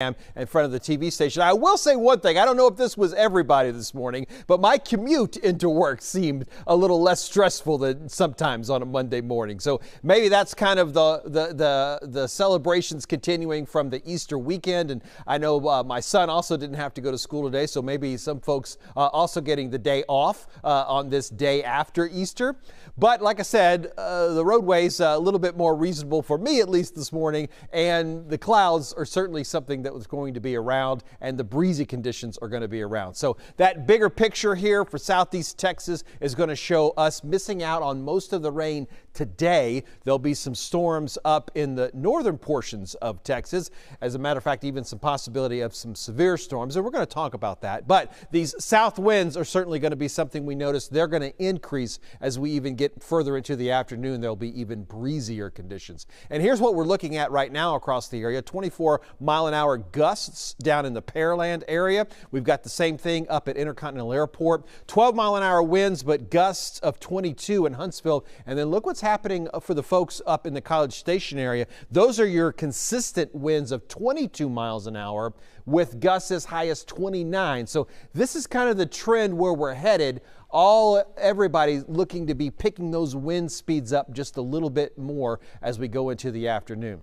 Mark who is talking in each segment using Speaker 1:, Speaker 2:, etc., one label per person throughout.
Speaker 1: in front of the TV station. I will say one thing. I don't know if this was everybody this morning, but my commute into work seemed a little less stressful than sometimes on a Monday morning. So maybe that's kind of the celebrations continuing from the Easter weekend. And I know my son also didn't have to go to school today, so maybe some folks also getting the day off on this day after Easter. But like I said, the roadways a little bit more reasonable for me, at least this morning, and the clouds are certainly something that was going to be around, and the breezy conditions are going to be around. So that bigger picture here for southeast Texas is going to show us missing out on most of the rain today. There'll be some storms up in the northern portions of Texas. As a matter of fact, even some possibility of some severe storms, and we're going to talk about that. But these south winds are certainly going to be something we notice. They're going to increase as we even get further into the afternoon. There'll be even breezier conditions. And here's what we're looking at right now across the area: 24-mile-an-hour gusts down in the Pearland area. We've got the same thing up at Intercontinental Airport. 12-mile-an-hour winds, but gusts of 22 in Huntsville. And then look what's happening for the folks up in the College Station area. Those are your consistent winds of 22 miles an hour with gusts as high as 29. So this is kind of the trend where we're headed. Everybody's looking to be picking those wind speeds up just a little bit more as we go into the afternoon.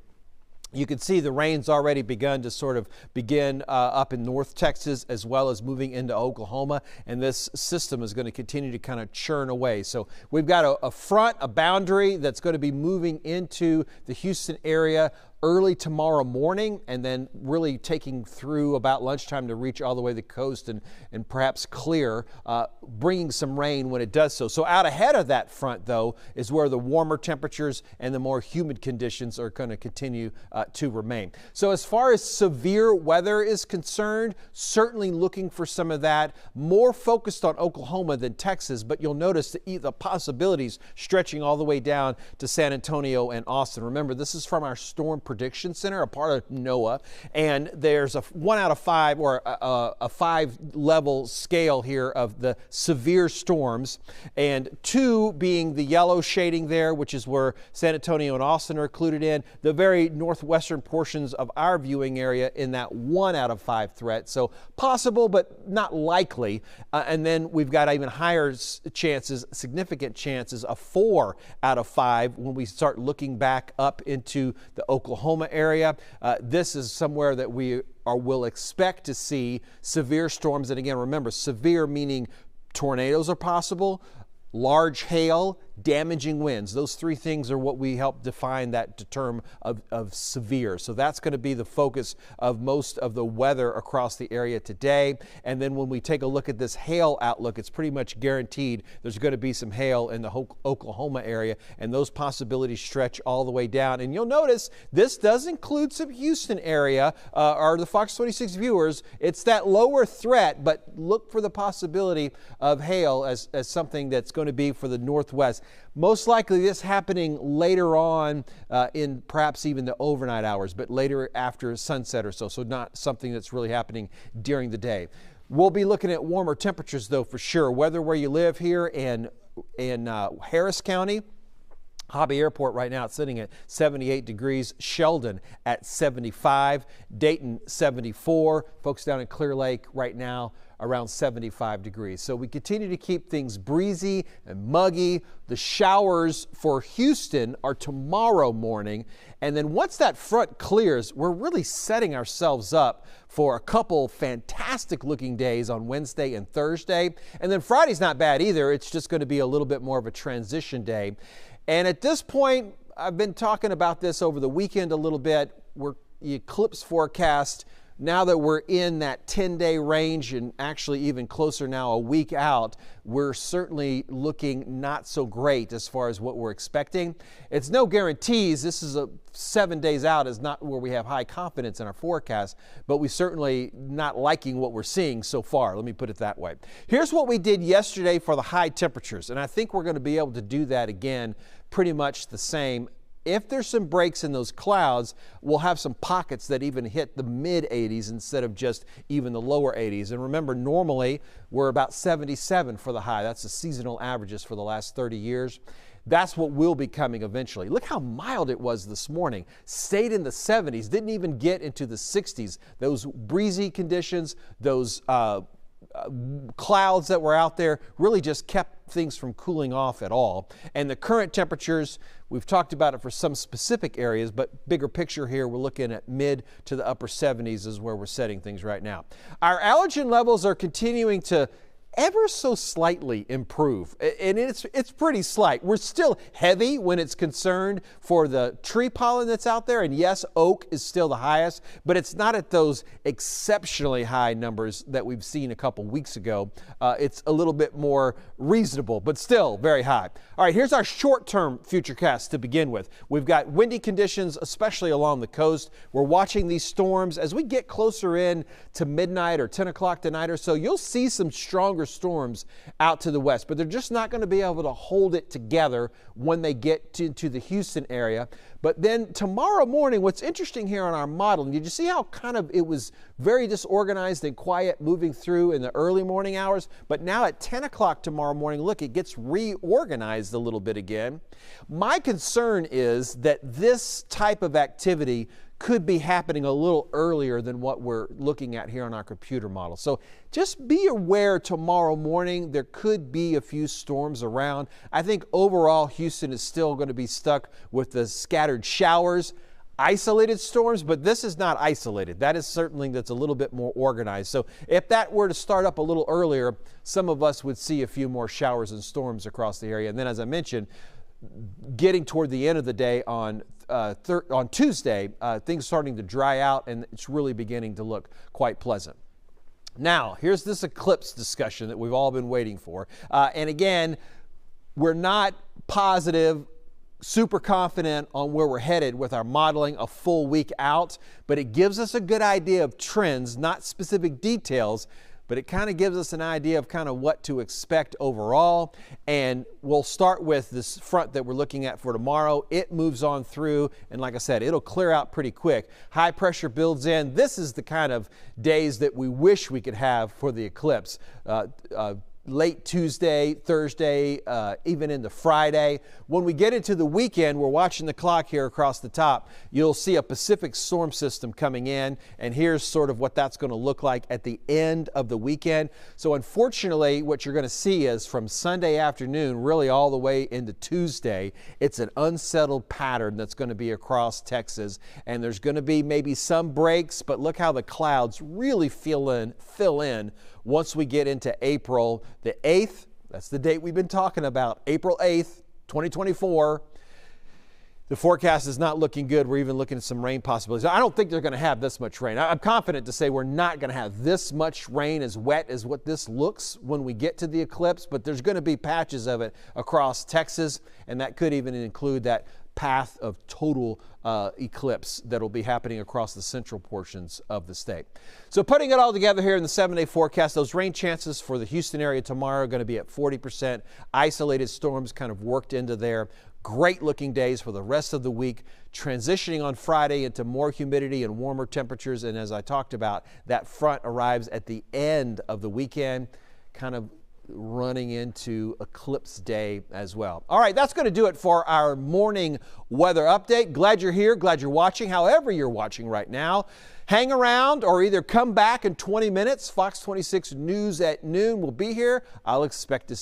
Speaker 1: You can see the rain's already begun to sort of begin up in North Texas, as well as moving into Oklahoma, and this system is going to continue to kind of churn away. So we've got a front, a boundary that's going to be moving into the Houston area early tomorrow morning, and then really taking through about lunchtime to reach all the way to the coast and perhaps clear, bringing some rain when it does so. So out ahead of that front, though, is where the warmer temperatures and the more humid conditions are going to continue to remain. So as far as severe weather is concerned, certainly looking for some of that, more focused on Oklahoma than Texas, but you'll notice the possibilities stretching all the way down to San Antonio and Austin. Remember, this is from our Storm Prediction Center, a part of NOAA, and there's a 1 out of 5 or a 5-level scale here of the severe storms, and 2 being the yellow shading there, which is where San Antonio and Austin are included in, the very northwestern portions of our viewing area in that 1 out of 5 threat. So possible, but not likely. And then we've got even higher chances, significant chances of 4 out of 5 when we start looking back up into the Oklahoma area. This is somewhere that we will expect to see severe storms. And again, remember, severe meaning tornadoes are possible, large hail, damaging winds. Those 3 things are what we help define that term of severe. So that's going to be the focus of most of the weather across the area today. And then when we take a look at this hail outlook, it's pretty much guaranteed there's going to be some hail in the Oklahoma area, and those possibilities stretch all the way down. And you'll notice this does include some Houston area, or the Fox 26 viewers. It's that lower threat, but look for the possibility of hail as something that's going to be for the northwest. Most likely this happening later on in perhaps even the overnight hours, but later after sunset or so. So not something that's really happening during the day. We'll be looking at warmer temperatures though for sure. Weather where you live here in Harris County. Hobby Airport right now, it's sitting at 78 degrees. Sheldon at 75. Dayton 74. Folks down in Clear Lake right now around 75 degrees. So we continue to keep things breezy and muggy. The showers for Houston are tomorrow morning. And then once that front clears, we're really setting ourselves up for a couple fantastic looking days on Wednesday and Thursday. And then Friday's not bad either. It's just going to be a little bit more of a transition day. And at this point, I've been talking about this over the weekend a little bit. The eclipse forecast, now that we're in that 10-day range and actually even closer now a week out, we're certainly looking not so great as far as what we're expecting. It's no guarantees. This is 7 days out is not where we have high confidence in our forecast, but we certainly not liking what we're seeing so far. Let me put it that way. Here's what we did yesterday for the high temperatures, and I think we're going to be able to do that again pretty much the same. If there's some breaks in those clouds, we'll have some pockets that even hit the mid 80s instead of just even the lower 80s. And remember, normally we're about 77 for the high. That's the seasonal averages for the last 30 years. That's what will be coming eventually. Look how mild it was this morning. Stayed in the 70s, didn't even get into the 60s. Those breezy conditions, those clouds that were out there really just kept things from cooling off at all. And the current temperatures, we've talked about it for some specific areas, but bigger picture here, we're looking at mid to the upper 70s is where we're setting things right now. Our allergen levels are continuing to ever so slightly improve, and it's pretty slight. We're still heavy when it's concerned for the tree pollen that's out there, and yes, oak is still the highest, but it's not at those exceptionally high numbers that we've seen a couple weeks ago. It's a little bit more reasonable, but still very high. All right, here's our short-term futurecast to begin with. We've got windy conditions, especially along the coast. We're watching these storms as we get closer in to midnight or 10 o'clock tonight or so. You'll see some stronger storms out to the west, but they're just not going to be able to hold it together when they get into the Houston area. But then tomorrow morning, what's interesting here on our model, did you see how kind of it was very disorganized and quiet moving through in the early morning hours? But now at 10 o'clock tomorrow morning, look, it gets reorganized a little bit again. My concern is that this type of activity could be happening a little earlier than what we're looking at here on our computer model. So just be aware tomorrow morning there could be a few storms around. I think overall Houston is still going to be stuck with the scattered showers, isolated storms, but this is not isolated. That is certainly that's a little bit more organized. So if that were to start up a little earlier, some of us would see a few more showers and storms across the area. And then, as I mentioned, getting toward the end of the day on Tuesday, things starting to dry out, and it's really beginning to look quite pleasant. Now, here's this eclipse discussion that we've all been waiting for. And again, we're not positive, super confident on where we're headed with our modeling a full week out, but it gives us a good idea of trends, not specific details, but it kind of gives us an idea of kind of what to expect overall. And we'll start with this front that we're looking at for tomorrow. It moves on through, and like I said, it'll clear out pretty quick. High pressure builds in. This is the kind of days that we wish we could have for the eclipse. Late Tuesday, Thursday, even into Friday. When we get into the weekend, we're watching the clock here across the top. You'll see a Pacific storm system coming in, and here's sort of what that's going to look like at the end of the weekend. So unfortunately, what you're going to see is from Sunday afternoon really all the way into Tuesday, it's an unsettled pattern that's going to be across Texas, and there's going to be maybe some breaks, but look how the clouds really fill in once we get into April the 8th. That's the date we've been talking about, April 8th, 2024. The forecast is not looking good. We're even looking at some rain possibilities. I don't think they're going to have this much rain. I'm confident to say we're not going to have this much rain as wet as what this looks when we get to the eclipse, but there's going to be patches of it across Texas, and that could even include that path of total eclipse that will be happening across the central portions of the state. So putting it all together here in the 7-day forecast, those rain chances for the Houston area tomorrow are going to be at 40%. Isolated storms kind of worked into there. Great looking days for the rest of the week, transitioning on Friday into more humidity and warmer temperatures. And as I talked about, that front arrives at the end of the weekend, kind of running into eclipse day as well. All right, that's going to do it for our morning weather update. Glad you're here, glad you're watching, however you're watching right now. Hang around or either come back in 20 minutes. Fox 26 News at noon will be here. I'll expect to